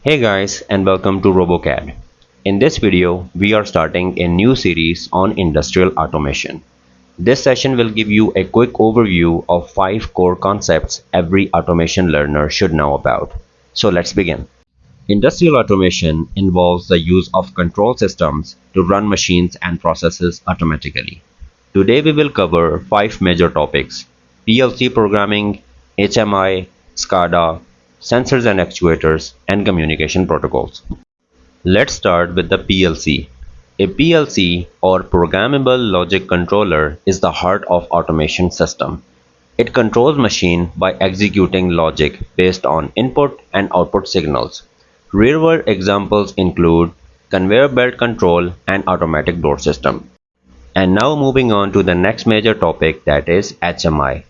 Hey guys, and welcome to RoboCAD. In this video, we are starting a new series on industrial automation. This session will give you a quick overview of 5 core concepts every automation learner should know about. So let's begin. Industrial automation involves the use of control systems to run machines and processes automatically. Today we will cover 5 major topics: PLC programming, HMI, SCADA, sensors and actuators, and communication protocols. Let's start with the PLC. A PLC, or Programmable Logic Controller, is the heart of automation system. It controls machine by executing logic based on input and output signals. Real-world examples include conveyor belt control and automatic door system. And now moving on to the next major topic, that is HMI.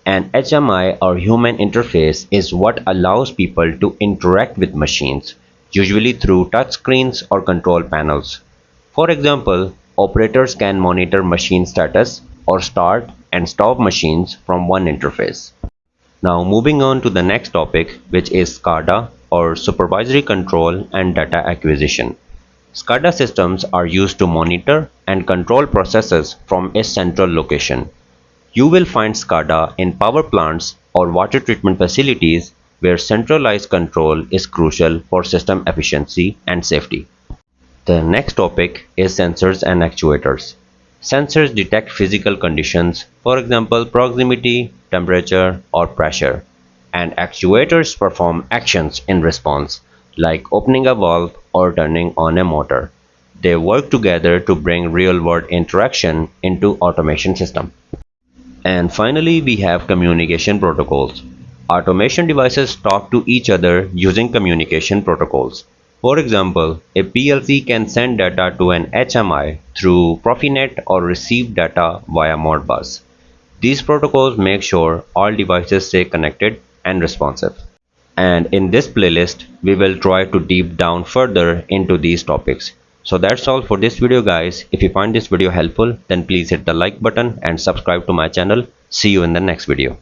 An HMI, or human interface, is what allows people to interact with machines, usually through touchscreens or control panels. For example, operators can monitor machine status or start and stop machines from one interface. Now moving on to the next topic, which is SCADA, or Supervisory Control and Data Acquisition. SCADA systems are used to monitor and control processes from a central location. You will find SCADA in power plants or water treatment facilities where centralized control is crucial for system efficiency and safety. The next topic is sensors and actuators. Sensors detect physical conditions, for example proximity, temperature, or pressure, and actuators perform actions in response, like opening a valve or turning on a motor. They work together to bring real-world interaction into automation system. And finally, we have communication protocols. Automation devices talk to each other using communication protocols. For example, a PLC can send data to an HMI through PROFINET or receive data via Modbus. These protocols make sure all devices stay connected and responsive. And in this playlist, we will try to deep down further into these topics. So that's all for this video guys. If you find this video helpful, then please hit the like button and subscribe to my channel. See you in the next video.